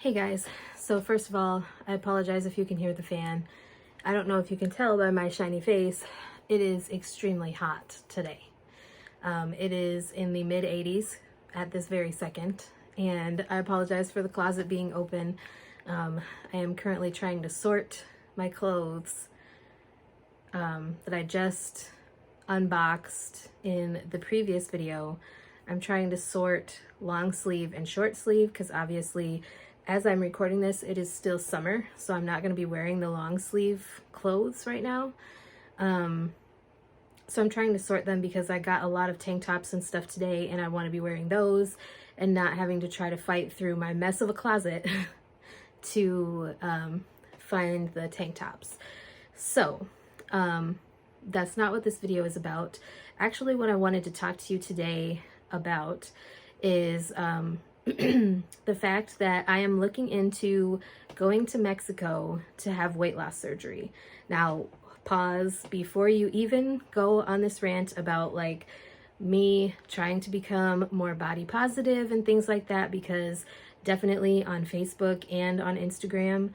Hey guys, so first of all, I apologize if you can hear the fan. I don't know if you can tell by my shiny face, it is extremely hot today. It is in the mid 80s at this very second, and I apologize for the closet being open. I am currently trying to sort my clothes that I just unboxed in the previous video. I'm trying to sort long sleeve and short sleeve because obviously as I'm recording this, it is still summer, so I'm not going to be wearing the long sleeve clothes right now. So I'm trying to sort them because I got a lot of tank tops and stuff today and I want to be wearing those and not having to try to fight through my mess of a closet to find the tank tops. So that's not what this video is about. Actually, what I wanted to talk to you today about is the fact that I am looking into going to Mexico to have weight loss surgery. Now, pause before you even go on this rant about like me trying to become more body positive and things like that, because definitely on Facebook and on Instagram,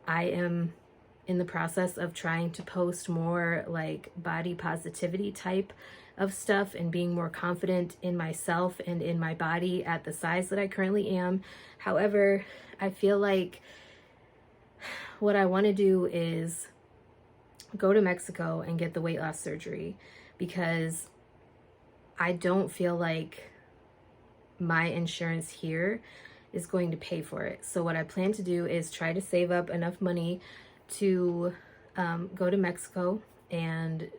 I am in the process of trying to post more like body positivity type of stuff and being more confident in myself and in my body at the size that I currently am. However, I feel like what I want to do is go to Mexico and get the weight loss surgery because I don't feel like my insurance here is going to pay for it. So what I plan to do is try to save up enough money to go to Mexico, and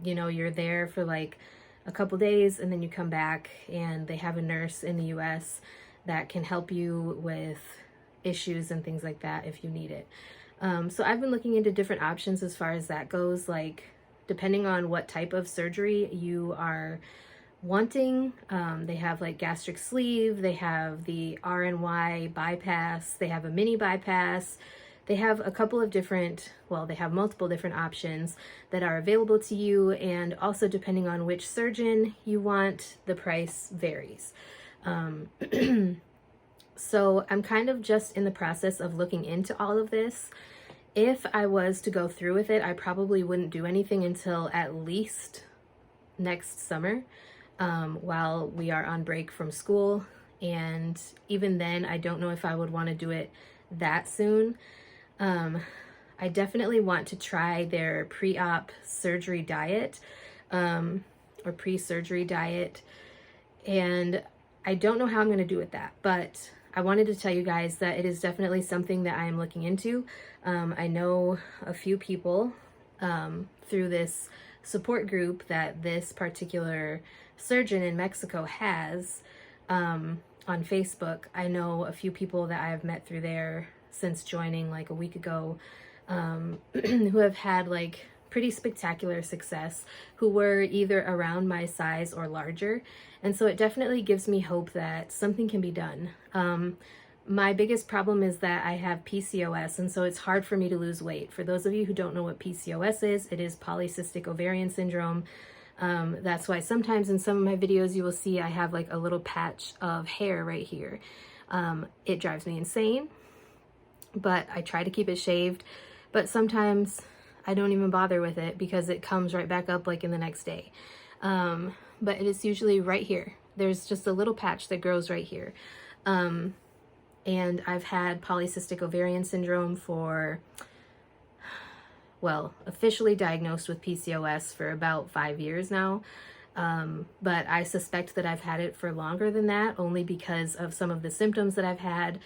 you're there for like a couple days and then you come back and they have a nurse in the US that can help you with issues and things like that if you need it. So I've been looking into different options as far as that goes, like depending on what type of surgery you are wanting. They have like gastric sleeve, they have the RNY bypass, they have a mini bypass. They have a couple of different, well, they have multiple different options that are available to you, and also depending on which surgeon you want, the price varies. So I'm kind of just in the process of looking into all of this. If I was to go through with it, I probably wouldn't do anything until at least next summer, while we are on break from school. And even then, I don't know if I would want to do it that soon. I definitely want to try their pre-op surgery diet, or pre-surgery diet. And I don't know how I'm going to do with that, but I wanted to tell you guys that it is definitely something that I am looking into. I know a few people, through this support group that this particular surgeon in Mexico has, on Facebook. I know a few people that I have met through there since joining like a week ago, who have had like pretty spectacular success, who were either around my size or larger. And so it definitely gives me hope that something can be done. My biggest problem is that I have PCOS, and so it's hard for me to lose weight. For those of you who don't know what PCOS is, it is polycystic ovarian syndrome. That's why sometimes in some of my videos you will see I have like a little patch of hair right here. It drives me insane, but I try to keep it shaved. But sometimes I don't even bother with it because it comes right back up like in the next day. But it is usually right here. There's just a little patch that grows right here. And I've had polycystic ovarian syndrome for, well, officially diagnosed with PCOS for about 5 years now. But I suspect that I've had it for longer than that, only because of some of the symptoms that I've had.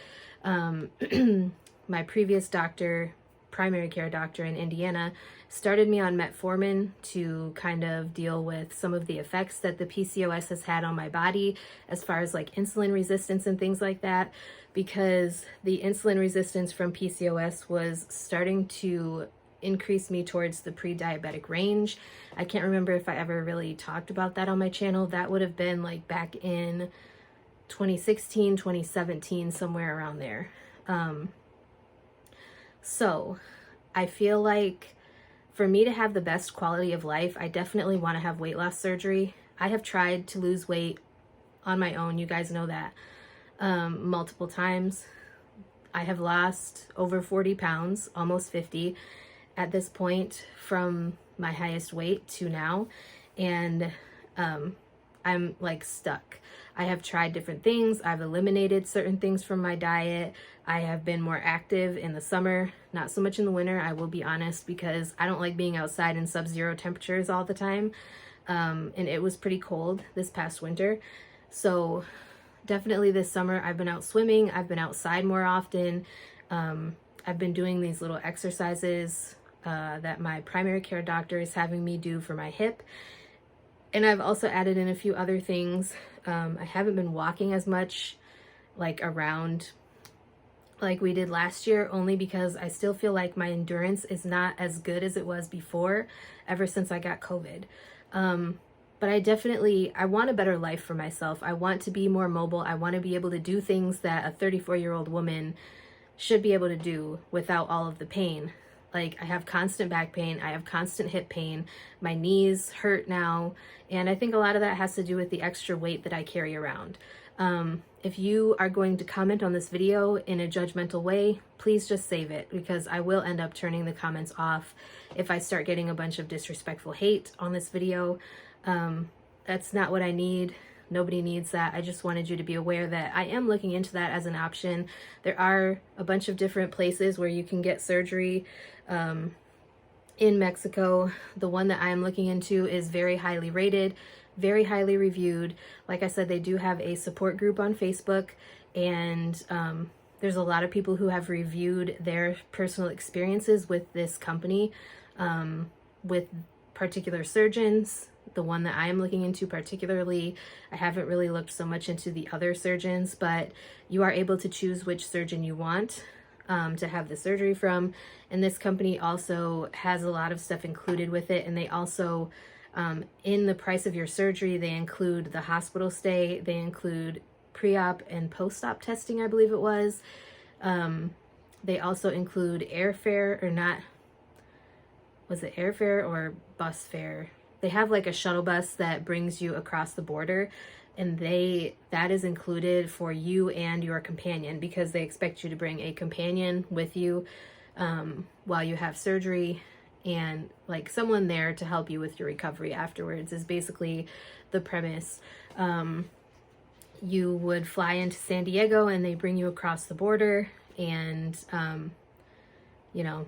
My previous doctor, primary care doctor in Indiana, started me on metformin to kind of deal with some of the effects that the PCOS has had on my body, as far as like insulin resistance and things like that, because the insulin resistance from PCOS was starting to increase me towards the pre-diabetic range. I can't remember if I ever really talked about that on my channel. That would have been like back in 2016, 2017, somewhere around there. So I feel like for me to have the best quality of life, I definitely want to have weight loss surgery. I have tried to lose weight on my own, you guys know that, multiple times. I have lost over 40 pounds, almost 50 at this point from my highest weight to now. And I'm like stuck. I have tried different things. I've eliminated certain things from my diet. I have been more active in the summer, not so much in the winter, I will be honest, because I don't like being outside in sub-zero temperatures all the time. And it was pretty cold this past winter. So definitely this summer I've been out swimming. I've been outside more often. I've been doing these little exercises that my primary care doctor is having me do for my hip. And I've also added in a few other things. I haven't been walking as much, like around like we did last year, only because I still feel like my endurance is not as good as it was before, ever since I got COVID. But I want a better life for myself. I want to be more mobile. I want to be able to do things that a 34-year-old woman should be able to do without all of the pain. Like, I have constant back pain, I have constant hip pain, my knees hurt now, and I think a lot of that has to do with the extra weight that I carry around. If you are going to comment on this video in a judgmental way, please just save it, because I will end up turning the comments off if I start getting a bunch of disrespectful hate on this video. That's not what I need. Nobody needs that. I just wanted you to be aware that I am looking into that as an option. There are a bunch of different places where you can get surgery in Mexico. The one that I'm looking into is very highly rated, very highly reviewed. Like I said, they do have a support group on Facebook, and there's a lot of people who have reviewed their personal experiences with this company, with particular surgeons. The one that I am looking into particularly, I haven't really looked so much into the other surgeons, but you are able to choose which surgeon you want to have the surgery from. And this company also has a lot of stuff included with it. And they also, in the price of your surgery, they include the hospital stay, they include pre-op and post-op testing, I believe it was. They also include airfare, or not, was it airfare or bus fare? They have like a shuttle bus that brings you across the border, and that is included for you and your companion, because they expect you to bring a companion with you while you have surgery, and like someone there to help you with your recovery afterwards is basically the premise. You would fly into San Diego and they bring you across the border, and you know,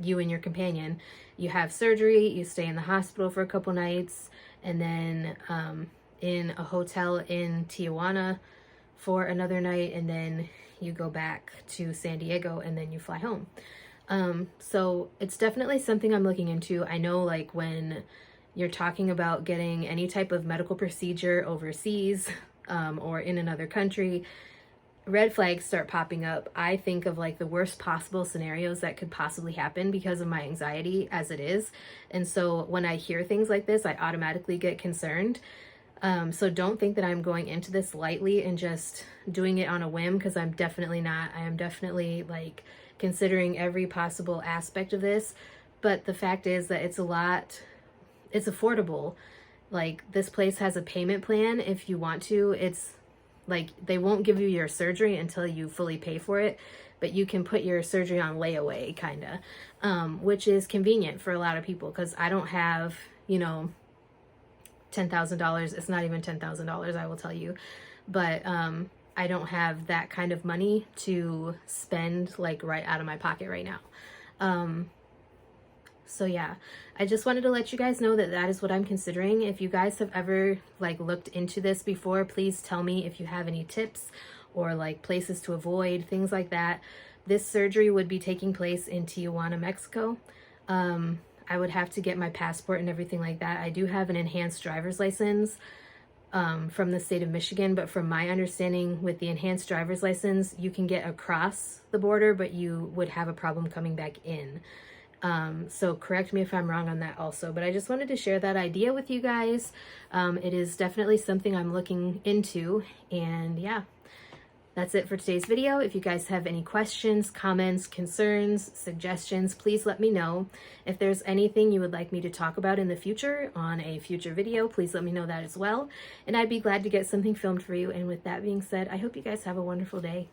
you and your companion, you have surgery, you stay in the hospital for a couple nights, and then in a hotel in Tijuana for another night, and then you go back to San Diego, and then you fly home. So it's definitely something I'm looking into. I know, like, when you're talking about getting any type of medical procedure overseas or in another country, red flags start popping up. I think of like the worst possible scenarios that could possibly happen because of my anxiety as it is. And so when I hear things like this, I automatically get concerned. So don't think that I'm going into this lightly and just doing it on a whim, because I'm definitely not. I am definitely like considering every possible aspect of this. But the fact is that it's affordable. Like, this place has a payment plan if you want to. It's like, they won't give you your surgery until you fully pay for it, but you can put your surgery on layaway, kind of, which is convenient for a lot of people, because I don't have, you know, $10,000. It's not even $10,000, I will tell you. But I don't have that kind of money to spend like right out of my pocket right now. So yeah, I just wanted to let you guys know that that is what I'm considering. If you guys have ever like looked into this before, please tell me if you have any tips or like places to avoid, things like that. This surgery would be taking place in Tijuana, Mexico. I would have to get my passport and everything like that. I do have an enhanced driver's license from the state of Michigan, but from my understanding with the enhanced driver's license, you can get across the border, but you would have a problem coming back in. So correct me if I'm wrong on that also, but I just wanted to share that idea with you guys. It is definitely something I'm looking into, and yeah, that's it for today's video. If you guys have any questions, comments, concerns, suggestions, please let me know. If there's anything you would like me to talk about in the future on a future video, please let me know that as well, and I'd be glad to get something filmed for you. And with that being said, I hope you guys have a wonderful day.